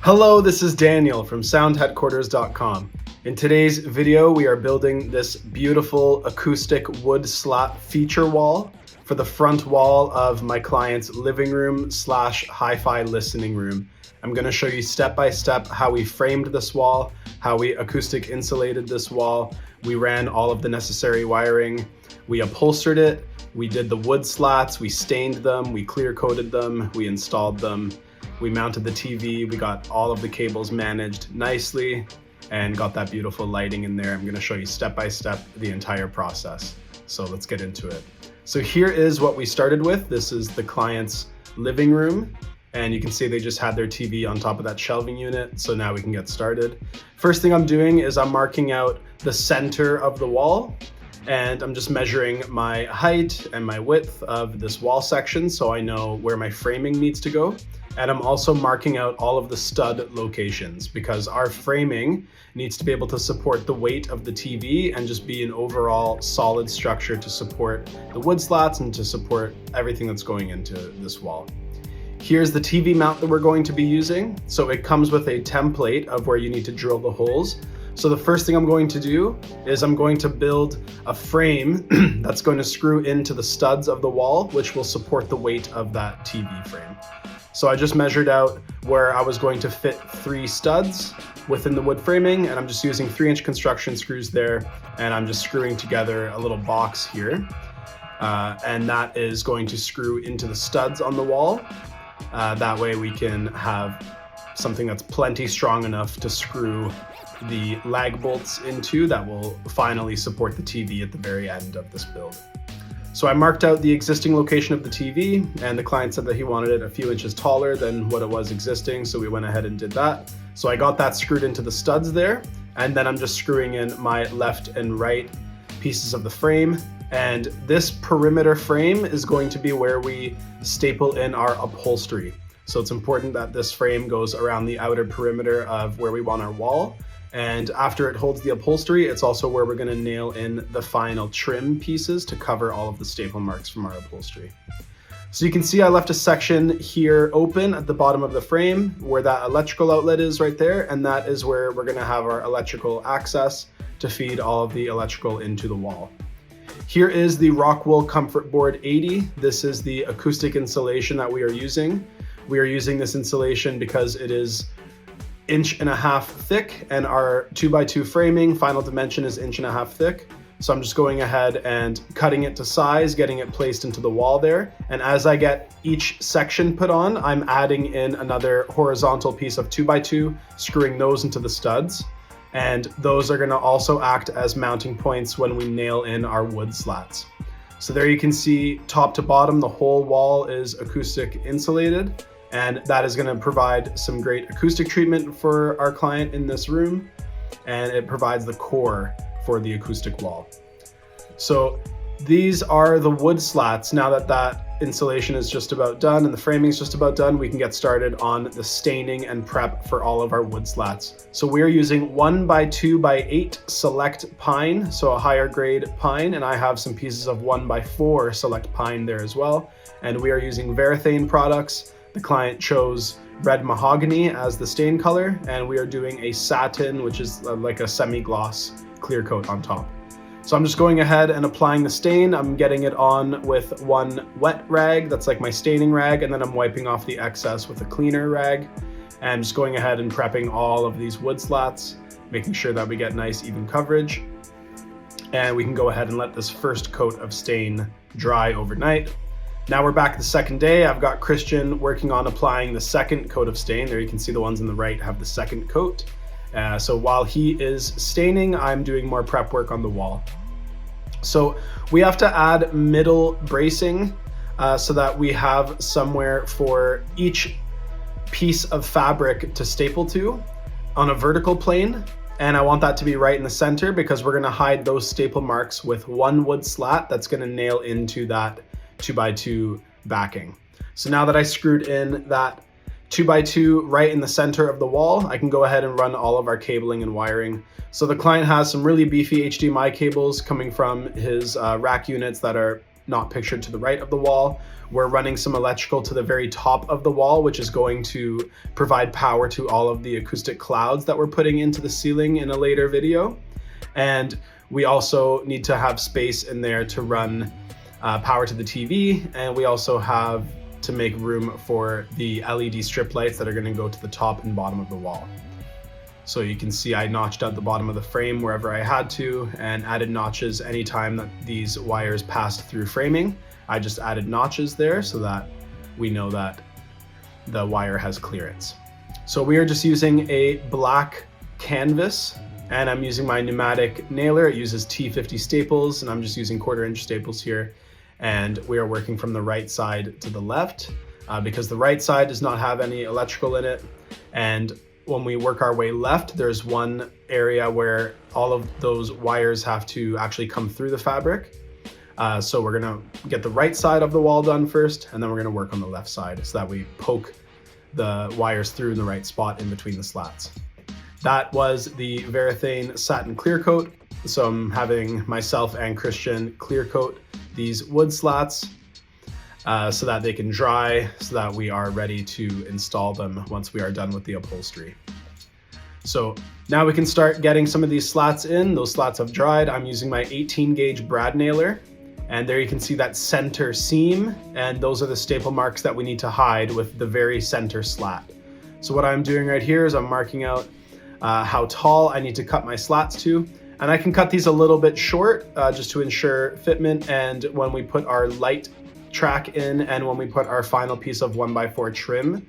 Hello, this is Daniel from soundheadquarters.com. In today's video, we are building this beautiful acoustic wood slat feature wall for the front wall of my client's living room / hi-fi listening room. I'm going to show you step by step how we framed this wall, how we acoustic insulated this wall. We ran all of the necessary wiring. We upholstered it. We did the wood slats. We stained them. We clear coated them. We installed them. We mounted the TV, we got all of the cables managed nicely and got that beautiful lighting in there. I'm going to show you step by step the entire process. So let's get into it. So here is what we started with. This is the client's living room, and you can see they just had their TV on top of that shelving unit. So now we can get started. First thing I'm doing is I'm marking out the center of the wall, and I'm just measuring my height and my width of this wall section so I know where my framing needs to go. And I'm also marking out all of the stud locations because our framing needs to be able to support the weight of the TV and just be an overall solid structure to support the wood slats and to support everything that's going into this wall. Here's the TV mount that we're going to be using. So it comes with a template of where you need to drill the holes. So the first thing I'm going to do is I'm going to build a frame that's going to screw into the studs of the wall, which will support the weight of that TV frame. So I just measured out where I was going to fit 3 studs within the wood framing, and I'm just using 3-inch construction screws there, and I'm just screwing together a little box here. And that is going to screw into the studs on the wall. That way we can have something that's plenty strong enough to screw the lag bolts into that will finally support the TV at the very end of this build. So I marked out the existing location of the TV, and the client said that he wanted it a few inches taller than what it was existing, so we went ahead and did that. So I got that screwed into the studs there, and then I'm just screwing in my left and right pieces of the frame. And this perimeter frame is going to be where we staple in our upholstery. So it's important that this frame goes around the outer perimeter of where we want our wall. And after it holds the upholstery, it's also where we're going to nail in the final trim pieces to cover all of the staple marks from our upholstery. So you can see I left a section here open at the bottom of the frame where that electrical outlet is right there, and that is where we're going to have our electrical access to feed all of the electrical into the wall. Here is the Rockwool Comfort Board 80. This is the acoustic insulation that we are using. We are using this insulation because it is 1.5 inches thick, and our 2x2 framing final dimension is 1.5 inches thick. So I'm just going ahead and cutting it to size, getting it placed into the wall there. And as I get each section put on, I'm adding in another horizontal piece of 2x2, screwing those into the studs. And those are going to also act as mounting points when we nail in our wood slats. So there you can see top to bottom, the whole wall is acoustic insulated. And that is going to provide some great acoustic treatment for our client in this room. And it provides the core for the acoustic wall. So these are the wood slats. Now that that insulation is just about done and the framing is just about done, we can get started on the staining and prep for all of our wood slats. So we are using 1x2x8 select pine, so a higher grade pine, and I have some pieces of 1x4 select pine there as well. And we are using Varathane products. The client chose red mahogany as the stain color, and we are doing a satin, which is like a semi-gloss clear coat on top. So I'm just going ahead and applying the stain. I'm getting it on with one wet rag, that's like my staining rag, and then I'm wiping off the excess with a cleaner rag. And just going ahead and prepping all of these wood slats, making sure that we get nice even coverage. And we can go ahead and let this first coat of stain dry overnight. Now we're back the second day. I've got Christian working on applying the second coat of stain. There you can see the ones on the right have the second coat. So while he is staining, I'm doing more prep work on the wall. So we have to add middle bracing so that we have somewhere for each piece of fabric to staple to on a vertical plane. And I want that to be right in the center because we're going to hide those staple marks with one wood slat that's going to nail into that 2x2 backing. So now that I screwed in that 2x2 right in the center of the wall, I can go ahead and run all of our cabling and wiring. So the client has some really beefy HDMI cables coming from his rack units that are not pictured to the right of the wall. We're running some electrical to the very top of the wall, which is going to provide power to all of the acoustic clouds that we're putting into the ceiling in a later video. And we also need to have space in there to run power to the TV, and we also have to make room for the LED strip lights that are going to go to the top and bottom of the wall. So you can see I notched out the bottom of the frame wherever I had to and added notches anytime that these wires passed through framing. I just added notches there so that we know that the wire has clearance. So we are just using a black canvas, and I'm using my pneumatic nailer. It uses T50 staples, and I'm just using 1/4" staples here. And we are working from the right side to the left because the right side does not have any electrical in it. And when we work our way left, there's one area where all of those wires have to actually come through the fabric. So we're gonna get the right side of the wall done first, and then we're gonna work on the left side so that we poke the wires through in the right spot in between the slats. That was the Varathane satin clear coat. So I'm having myself and Christian clear coat these wood slats so that they can dry, so that we are ready to install them once we are done with the upholstery. So now we can start getting some of these slats in. Those slats have dried. I'm using my 18 gauge brad nailer, and there you can see that center seam, and those are the staple marks that we need to hide with the very center slat. So what I'm doing right here is I'm marking out how tall I need to cut my slats to. And I can cut these a little bit short just to ensure fitment, and when we put our light track in and when we put our final piece of 1x4 trim,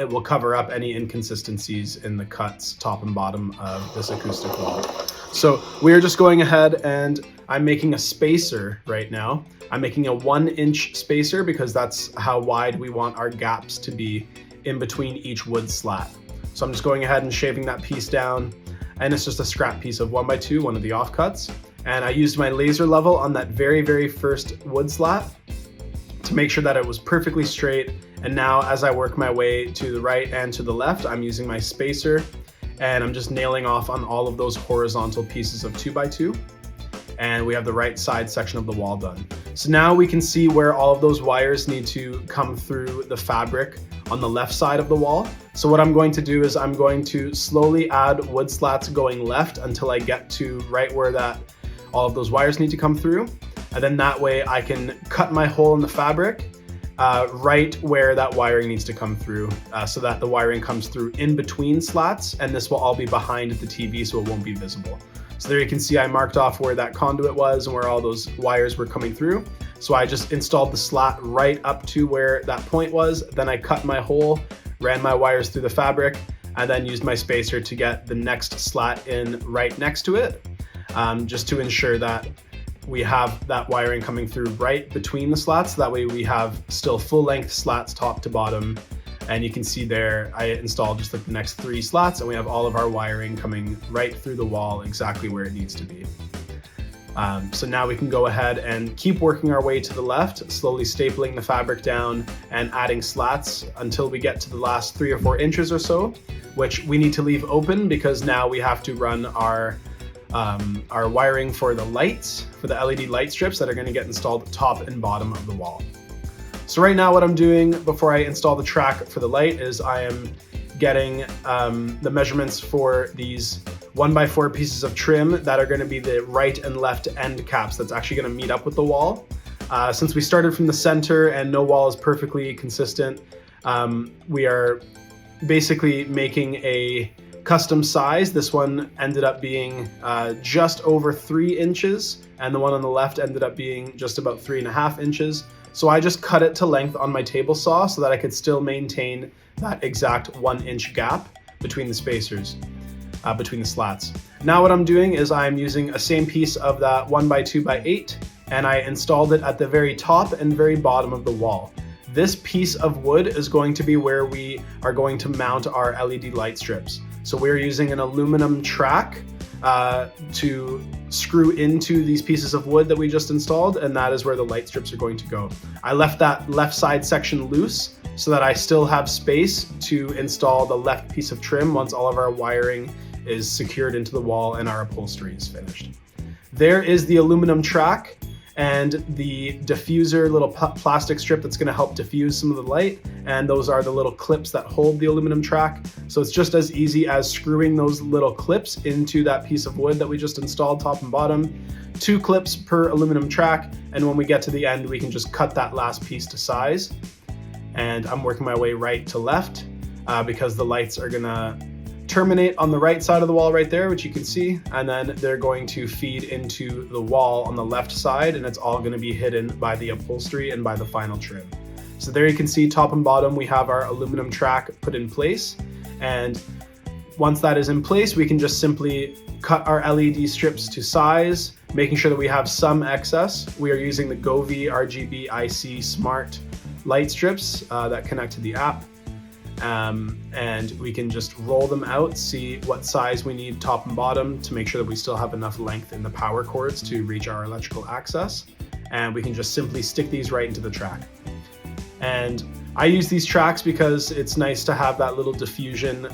it will cover up any inconsistencies in the cuts top and bottom of this acoustic wall. So we're just going ahead and I'm making a spacer right now. I'm making a 1-inch spacer because that's how wide we want our gaps to be in between each wood slat. So I'm just going ahead and shaving that piece down. And it's just a scrap piece of 1x2, one of the offcuts. And I used my laser level on that very first wood slat to make sure that it was perfectly straight. And now as I work my way to the right and to the left, I'm using my spacer and I'm just nailing off on all of those horizontal pieces of 2x2. And we have the right side section of the wall done. So now we can see where all of those wires need to come through the fabric on the left side of the wall. So what I'm going to do is I'm going to slowly add wood slats going left until I get to right where that all of those wires need to come through. And then that way I can cut my hole in the fabric right where that wiring needs to come through so that the wiring comes through in between slats, and this will all be behind the TV so it won't be visible. So there you can see I marked off where that conduit was and where all those wires were coming through. So I just installed the slat right up to where that point was. Then I cut my hole, ran my wires through the fabric, and then used my spacer to get the next slat in right next to it, just to ensure that we have that wiring coming through right between the slats. That way we have still full length slats top to bottom. And you can see there, I installed just like the next 3 slats and we have all of our wiring coming right through the wall exactly where it needs to be. So now we can go ahead and keep working our way to the left, slowly stapling the fabric down and adding slats until we get to the last 3 or 4 inches or so, which we need to leave open because now we have to run our wiring for the lights, for the LED light strips that are going to get installed top and bottom of the wall. So right now what I'm doing before I install the track for the light is I am getting the measurements for these 1x4 pieces of trim that are going to be the right and left end caps that's actually going to meet up with the wall. Since we started from the center and no wall is perfectly consistent, we are basically making a custom size. This one ended up being just over 3 inches, and the one on the left ended up being just about 3.5 inches. So I just cut it to length on my table saw so that I could still maintain that exact 1-inch gap between the spacers, between the slats. Now what I'm doing is I'm using a same piece of that 1x2x8, and I installed it at the very top and very bottom of the wall. This piece of wood is going to be where we are going to mount our LED light strips. So we're using an aluminum track to screw into these pieces of wood that we just installed, and that is where the light strips are going to go. I left that left side section loose so that I still have space to install the left piece of trim once all of our wiring is secured into the wall and our upholstery is finished. There is the aluminum track, and the diffuser little plastic strip that's going to help diffuse some of the light, and those are the little clips that hold the aluminum track. So it's just as easy as screwing those little clips into that piece of wood that we just installed top and bottom. 2 clips per aluminum track, and when we get to the end we can just cut that last piece to size. And I'm working my way right to left because the lights are gonna terminate on the right side of the wall right there, which you can see, and then they're going to feed into the wall on the left side, and it's all going to be hidden by the upholstery and by the final trim. So there you can see top and bottom we have our aluminum track put in place, and once that is in place we can just simply cut our LED strips to size, making sure that we have some excess. We are using the Govee RGB IC Smart light strips that connect to the app. And we can just roll them out, see what size we need top and bottom to make sure that we still have enough length in the power cords to reach our electrical access. And we can just simply stick these right into the track. And I use these tracks because it's nice to have that little diffusion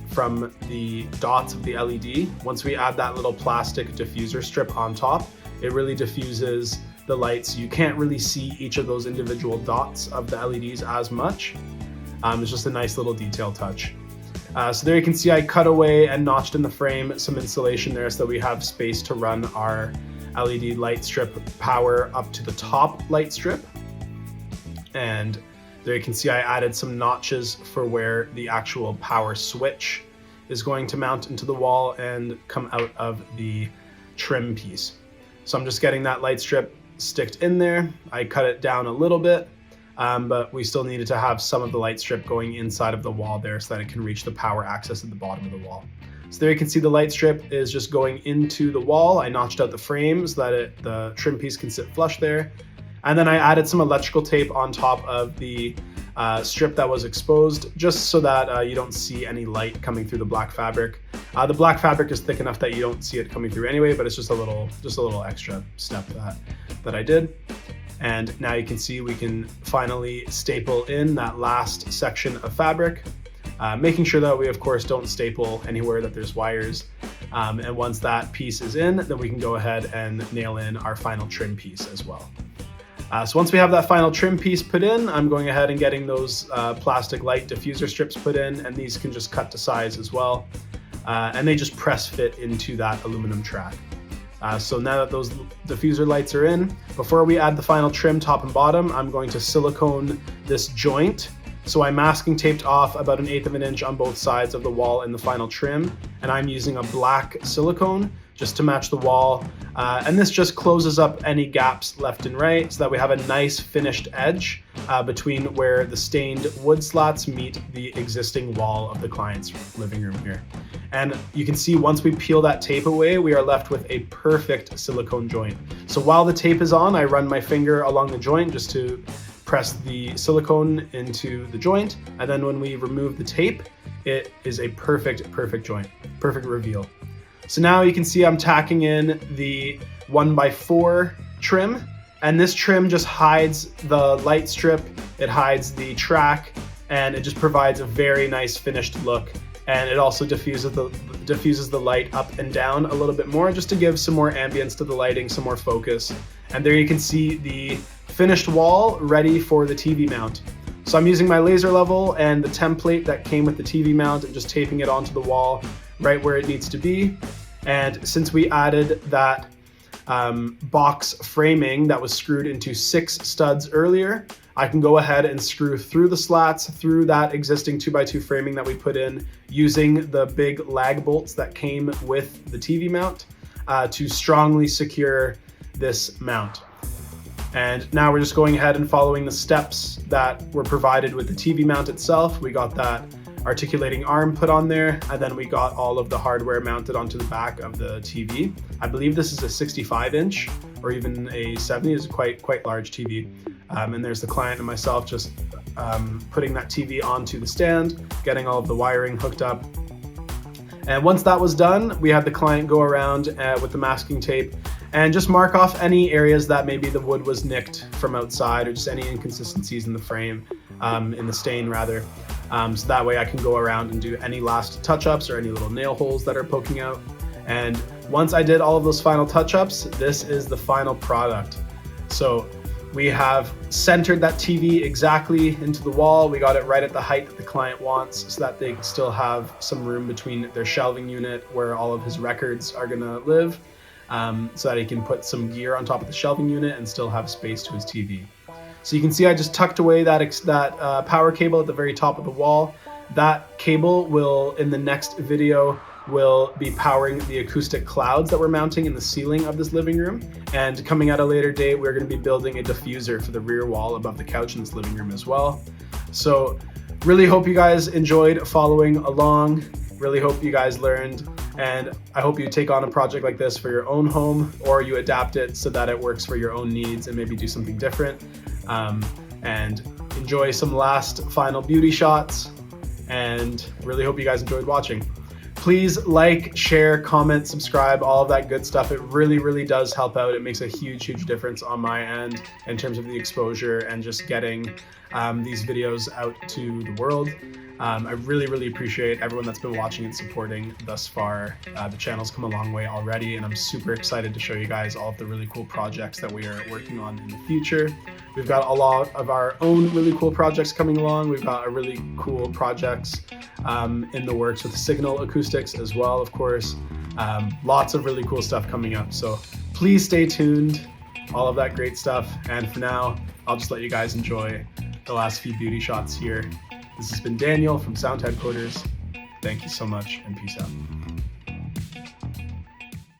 from the dots of the LED. Once we add that little plastic diffuser strip on top, it really diffuses the lights. You can't really see each of those individual dots of the LEDs as much. It's just a nice little detail touch. So there you can see I cut away and notched in the frame some insulation there so that we have space to run our LED light strip power up to the top light strip. And there you can see I added some notches for where the actual power switch is going to mount into the wall and come out of the trim piece. So I'm just getting that light strip sticked in there. I cut it down a little bit. But we still needed to have some of the light strip going inside of the wall there so that it can reach the power access at the bottom of the wall. So there you can see the light strip is just going into the wall. I notched out the frame so that the trim piece can sit flush there. And then I added some electrical tape on top of the strip that was exposed, just so that you don't see any light coming through the black fabric. The black fabric is thick enough that you don't see it coming through anyway, but it's just a little extra step that I did. And now you can see we can finally staple in that last section of fabric, making sure that we of course don't staple anywhere that there's wires. And once that piece is in, then we can go ahead and nail in our final trim piece as well. So once we have that final trim piece put in, I'm going ahead and getting those plastic light diffuser strips put in, and these can just cut to size as well. And they just press fit into that aluminum track. So now that those diffuser lights are in, before we add the final trim top and bottom, I'm going to silicone this joint. So I masking taped off about 1/8 of an inch on both sides of the wall in the final trim, and I'm using a black silicone just to match the wall. And this just closes up any gaps left and right so that we have a nice finished edge between where the stained wood slats meet the existing wall of the client's living room here. And you can see once we peel that tape away, we are left with a perfect silicone joint. So while the tape is on, I run my finger along the joint just to press the silicone into the joint. And then when we remove the tape, it is a perfect joint, perfect reveal. So now you can see I'm tacking in the 1x4 trim, and this trim just hides the light strip, it hides the track, and it just provides a very nice finished look. And it also diffuses the light up and down a little bit more just to give some more ambience to the lighting, some more focus. And there you can see the finished wall ready for the TV mount. So I'm using my laser level and the template that came with the TV mount and just taping it onto the wall right where it needs to be. And since we added that box framing that was screwed into 6 studs earlier, I can go ahead and screw through the slats, through that existing 2x2 framing that we put in, using the big lag bolts that came with the TV mount to strongly secure this mount. And now we're just going ahead and following the steps that were provided with the TV mount itself. We got that articulating arm put on there, and then we got all of the hardware mounted onto the back of the TV. I believe this is a 65 inch or even a 70. It's quite large TV. And there's the client and myself just putting that TV onto the stand, getting all of the wiring hooked up. And once that was done, we had the client go around with the masking tape and just mark off any areas that maybe the wood was nicked from outside, or just any inconsistencies in the frame, in the stain rather. So that way I can go around and do any last touch-ups or any little nail holes that are poking out. And once I did all of those final touch-ups, this is the final product. So we have centered that TV exactly into the wall. We got it right at the height that the client wants so that they still have some room between their shelving unit where all of his records are gonna live, so that he can put some gear on top of the shelving unit and still have space to his TV. So you can see I just tucked away that power cable at the very top of the wall. That cable will, in the next video, will be powering the acoustic clouds that we're mounting in the ceiling of this living room. And coming at a later date, we're going to be building a diffuser for the rear wall above the couch in this living room as well. So really hope you guys enjoyed following along. Really hope you guys learned. And I hope you take on a project like this for your own home, or you adapt it so that it works for your own needs and maybe do something different. And enjoy some last final beauty shots. And really hope you guys enjoyed watching. Please like, share, comment, subscribe, all of that good stuff. It really, really does help out. It makes a huge, huge difference on my end in terms of the exposure and just getting these videos out to the world. I really, really appreciate everyone that's been watching and supporting thus far. The channel's come a long way already, and I'm super excited to show you guys all of the really cool projects that we are working on in the future. We've got a lot of our own really cool projects coming along. We've got a really cool projects in the works with Signal Acoustics as well, of course. Lots of really cool stuff coming up. So please stay tuned, all of that great stuff. And for now, I'll just let you guys enjoy the last few beauty shots here. This has been Daniel from Sound Headquarters. Thank you so much, and peace out.